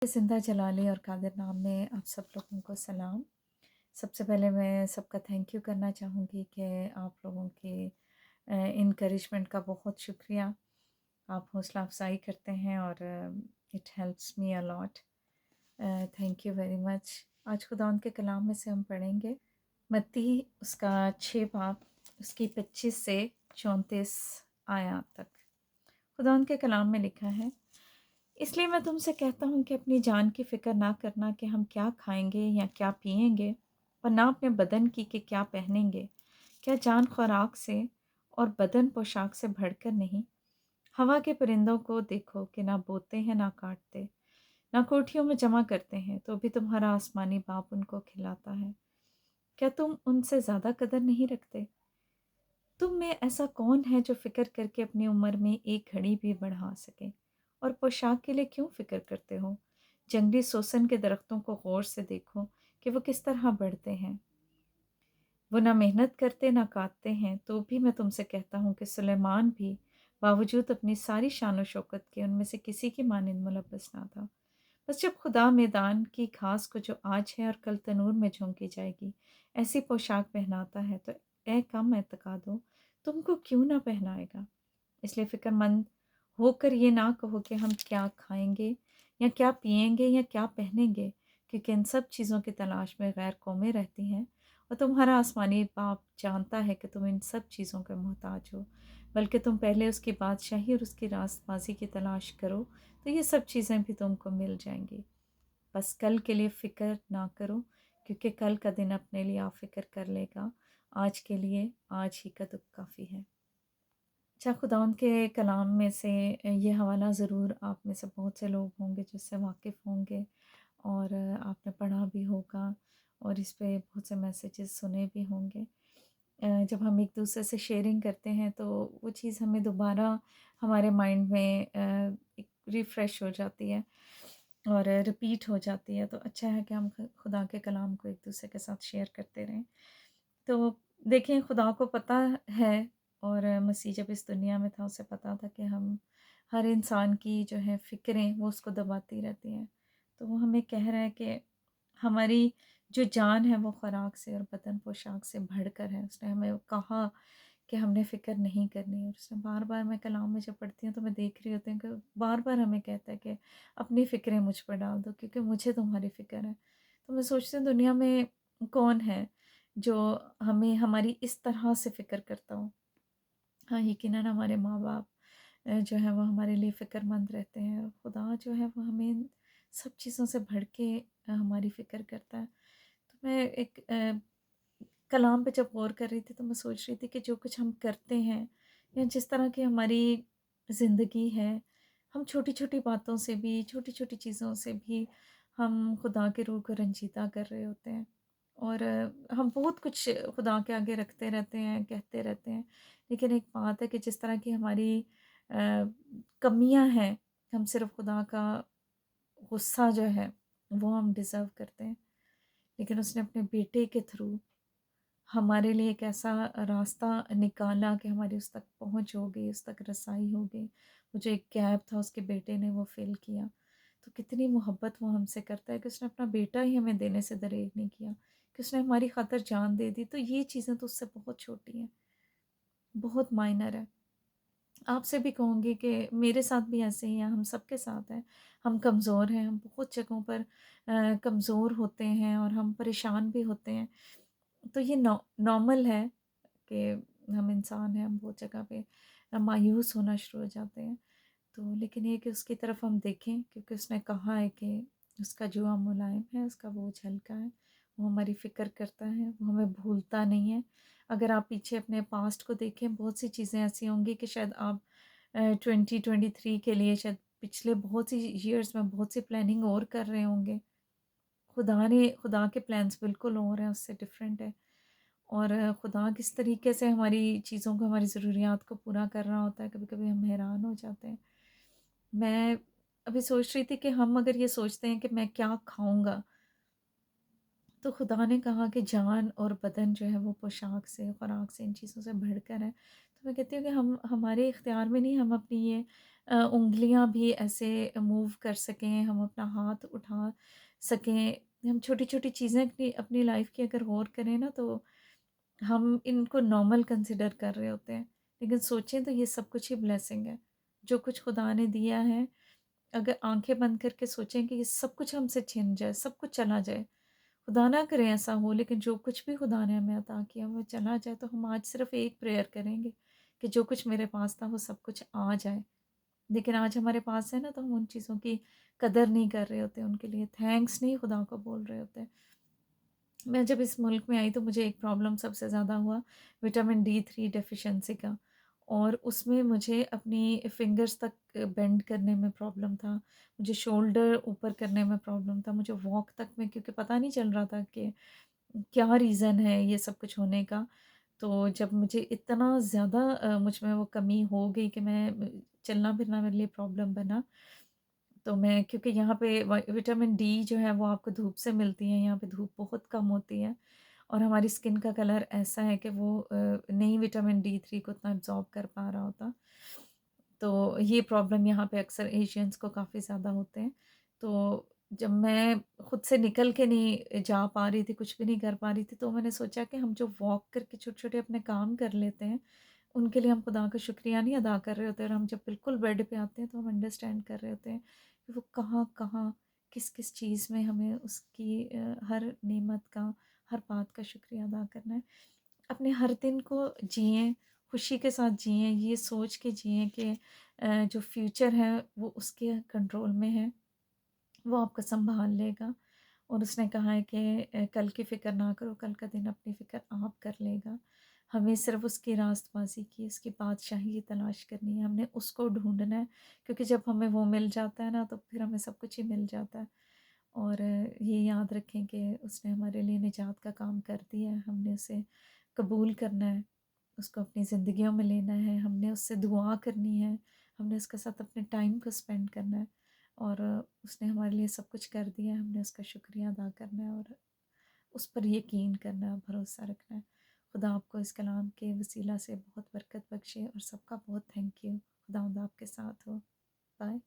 ज़िंदा जलाली और कादिर नाम में आप सब लोगों को सलाम। सबसे पहले मैं सबका थैंक यू करना चाहूँगी कि आप लोगों के इनकरिजमेंट का बहुत शुक्रिया। आप हौसला अफ़ज़ाई करते हैं और it helps me a lot. Thank you very much. आज खुदावंद के कलाम में से हम पढ़ेंगे मत्ती उसका 6 बाब उसकी 25 से 34 आयत तक। खुदावंद के कलाम में लिखा है, इसलिए मैं तुमसे कहता हूँ कि अपनी जान की फ़िक्र ना करना कि हम क्या खाएंगे या क्या पिएंगे, और ना अपने बदन की कि क्या पहनेंगे। क्या जान खुराक से और बदन पोशाक से बढ़कर नहीं? हवा के परिंदों को देखो कि ना बोते हैं, ना काटते, ना कोठियों में जमा करते हैं, तो भी तुम्हारा आसमानी बाप उनको खिलाता है। क्या तुम उनसे ज़्यादा कदर नहीं रखते? तुम में ऐसा कौन है जो फ़िक्र करके अपनी उम्र में एक घड़ी भी बढ़ा सके? और पोशाक के लिए क्यों फ़िक्र करते हो? जंगली सोसन के दरख्तों को गौर से देखो कि वो किस तरह बढ़ते हैं। वो ना मेहनत करते ना काटते हैं, तो भी मैं तुमसे कहता हूँ कि सुलेमान भी बावजूद अपनी सारी शान व शौकत के उनमें से किसी की मानिंद मुलब्बस ना था। बस जब खुदा मैदान की घास को जो आज है और कल तनूर में झोंकी जाएगी ऐसी पोशाक पहनाता है, तो ए कम एतकादो, तुमको क्यों ना पहनाएगा। इसलिए फ़िक्रमंद होकर ये ना कहो कि हम क्या खाएंगे या क्या पिएंगे या क्या पहनेंगे, क्योंकि इन सब चीज़ों की तलाश में गैर कौमें रहती हैं, और तुम्हारा आसमानी बाप जानता है कि तुम इन सब चीज़ों के मोहताज हो। बल्कि तुम पहले उसकी बादशाही और उसकी रास्तबाजी की तलाश करो, तो ये सब चीज़ें भी तुमको मिल जाएंगी। बस कल के लिए फ़िक्र ना करो, क्योंकि कल का दिन अपने लिए आप फ़िक्र कर लेगा। आज के लिए आज ही का दुख काफ़ी है। अच्छा, खुदावंद के कलाम में से ये हवाला ज़रूर आप में से बहुत से लोग होंगे जो इससे वाकिफ़ होंगे, और आपने पढ़ा भी होगा और इस पे बहुत से मैसेजेस सुने भी होंगे। जब हम एक दूसरे से शेयरिंग करते हैं तो वो चीज़ हमें दोबारा हमारे माइंड में एक रिफ़्रेश हो जाती है और रिपीट हो जाती है। तो अच्छा है कि हम खुदा के कलाम को एक दूसरे के साथ शेयर करते रहें। तो देखिए, खुदा को पता है, और मसीह जब इस दुनिया में था उसे पता था कि हम हर इंसान की जो है फ़िक्रें वो उसको दबाती रहती हैं। तो वो हमें कह रहा है कि हमारी जो जान है वो खुराक से और बदन पोशाक से बढ़कर है। उसने हमें कहा कि हमने फ़िक्र नहीं करनी, और उसने बार-बार, मैं कलाम में जब पढ़ती हूँ तो मैं देख रही होती हूँ कि बार-बार हमें कहता है कि अपनी फ़िक्रें मुझ पर डाल दो, क्योंकि मुझे तुम्हारी फ़िक्र है। तो मैं सोचती हूँ दुनिया में कौन है जो हमें हमारी इस तरह से फ़िक्र करता हो। हाँ, यकीनन हमारे माँ-बाप जो है वो हमारे लिए फ़िक्रमंद रहते हैं, और खुदा जो है वो हमें इन सब चीज़ों से बढ़ के हमारी फ़िक्र करता है। तो मैं एक कलाम पे जब गौर कर रही थी तो मैं सोच रही थी कि जो कुछ हम करते हैं या जिस तरह की हमारी ज़िंदगी है, हम छोटी-छोटी बातों से भी, छोटी-छोटी चीज़ों से भी हम खुदा के रूह को रंजीदा कर रहे होते हैं, और हम बहुत कुछ खुदा के आगे रखते रहते हैं, कहते रहते हैं। लेकिन एक बात है कि जिस तरह की हमारी कमियां हैं, हम सिर्फ खुदा का गुस्सा जो है वो हम डिज़र्व करते हैं, लेकिन उसने अपने बेटे के थ्रू हमारे लिए एक ऐसा रास्ता निकाला कि हमारी उस तक पहुँच हो गई, उस तक रसाई हो गई। वो जो एक गैप था उसके बेटे ने वो फ़िल किया। तो कितनी मोहब्बत वो हमसे करता है कि उसने अपना बेटा ही हमें देने से दरेर नहीं किया, कि उसने हमारी खातिर जान दे दी। तो ये चीज़ें तो उससे बहुत छोटी हैं, बहुत माइनर है। आपसे भी कहूँगी कि मेरे साथ भी ऐसे ही है, हम सबके साथ है। हम कमज़ोर हैं, हम बहुत जगहों पर कमज़ोर होते हैं और हम परेशान भी होते हैं। तो ये नॉर्मल है कि हम इंसान हैं, हम बहुत जगह पे मायूस होना शुरू हो जाते हैं। तो लेकिन ये कि उसकी तरफ हम देखें, क्योंकि उसने कहा है कि उसका जुआ मुलायम है, उसका बोझ हल्का है। वो हमारी फ़िक्र करता है, वो हमें भूलता नहीं है। अगर आप पीछे अपने पास्ट को देखें, बहुत सी चीज़ें ऐसी होंगी कि शायद आप 2023 के लिए शायद पिछले बहुत सी ईयर्स में बहुत सी प्लानिंग और कर रहे होंगे। खुदा के प्लान्स बिल्कुल और हैं, उससे डिफरेंट है। और खुदा किस तरीके से हमारी चीज़ों को, हमारी ज़रूरियात को पूरा कर रहा होता है, कभी-कभी हम हैरान हो जाते हैं। मैं अभी सोच रही थी कि हम अगर ये सोचते हैं कि मैं क्या खाऊँगा, तो खुदा ने कहा कि जान और बदन जो है वो पोशाक से, खुराक से, इन चीज़ों से बढ़कर है। तो मैं कहती हूँ कि हम हमारे इख्तियार में नहीं, हम अपनी ये उँगलियाँ भी ऐसे मूव कर सकें, हम अपना हाथ उठा सकें। हम छोटी-छोटी चीज़ें अपनी अपनी लाइफ़ की अगर गौर करें ना, तो हम इनको नॉर्मल कंसिडर कर रहे होते हैं। लेकिन सोचें तो ये सब कुछ ही ब्लेसिंग है। जो कुछ खुदा ने दिया है, अगर आँखें बंद करके सोचें कि ये सब कुछ हमसे छिन जाए, सब कुछ चला जाए, खुदा ना करे ऐसा हो, लेकिन जो कुछ भी खुदा ने हमें अता किया वो चला जाए, तो हम आज सिर्फ़ एक प्रेयर करेंगे कि जो कुछ मेरे पास था वो सब कुछ आ जाए। लेकिन आज हमारे पास है ना, तो हम उन चीज़ों की कदर नहीं कर रहे होते, उनके लिए थैंक्स नहीं खुदा को बोल रहे होते। मैं जब इस मुल्क में आई तो मुझे एक प्रॉब्लम सबसे ज़्यादा हुआ विटामिन डी 3 डेफ़िशिएंसी का, और उसमें मुझे अपनी फ़िंगर्स तक बेंड करने में प्रॉब्लम था, मुझे शोल्डर ऊपर करने में प्रॉब्लम था, मुझे वॉक तक में, क्योंकि पता नहीं चल रहा था कि क्या रीज़न है ये सब कुछ होने का। तो जब मुझे इतना ज़्यादा मुझ में वो कमी हो गई कि मैं चलना-फिरना मेरे लिए प्रॉब्लम बना। तो मैं, क्योंकि यहाँ पे विटामिन डी जो है वो आपको धूप से मिलती है, यहाँ पे धूप बहुत कम होती है, और हमारी स्किन का कलर ऐसा है कि वो नहीं विटामिन डी 3 को उतना एब्ज़ॉर्ब कर पा रहा होता। तो ये प्रॉब्लम यहाँ पे अक्सर एशियंस को काफ़ी ज़्यादा होते हैं। तो जब मैं खुद से निकल के नहीं जा पा रही थी, कुछ भी नहीं कर पा रही थी, तो मैंने सोचा कि हम जो वॉक करके छोटे-छोटे अपने काम कर लेते हैं, उनके लिए हम खुदा का शुक्रिया नहीं अदा कर रहे होते, और हम जब बिल्कुल बेड पे आते हैं तो हम अंडरस्टैंड कर रहे होते हैं कि वो कहाँ-कहाँ, किस-किस चीज़ में हमें उसकी हर नेमत का, हर बात का शुक्रिया अदा करना है। अपने हर दिन को जिएँ, खुशी के साथ जिएँ, ये सोच के जिएँ कि जो फ्यूचर है वो उसके कंट्रोल में है, वो आपको सँभाल लेगा। और उसने कहा है कि कल की फ़िक्र ना करो, कल का दिन अपनी फ़िक्र आप कर लेगा। हमें सिर्फ़ उसकी रास्तबाज़ी की, उसकी बादशाही की तलाश करनी है, हमने उसको ढूँढना है, क्योंकि जब हमें वो मिल जाता है ना, तो फिर हमें सब कुछ ही मिल जाता है। और ये याद रखें कि उसने हमारे लिए निजात का काम कर दिया है, हमने उसे कबूल करना है, उसको अपनी ज़िंदगियों में लेना है, हमने उससे दुआ करनी है, हमने उसके साथ अपने टाइम को स्पेंड करना है, और उसने हमारे लिए सब कुछ कर दिया है, हमने उसका शुक्रिया अदा करना है, और उस पर यकीन करना है, भरोसा रखना है। खुदा आपको इस कलाम के वसीला से बहुत बरकत बख्शे, और सबका बहुत थैंक यू। खुदावंद आपके साथ हो। बाय।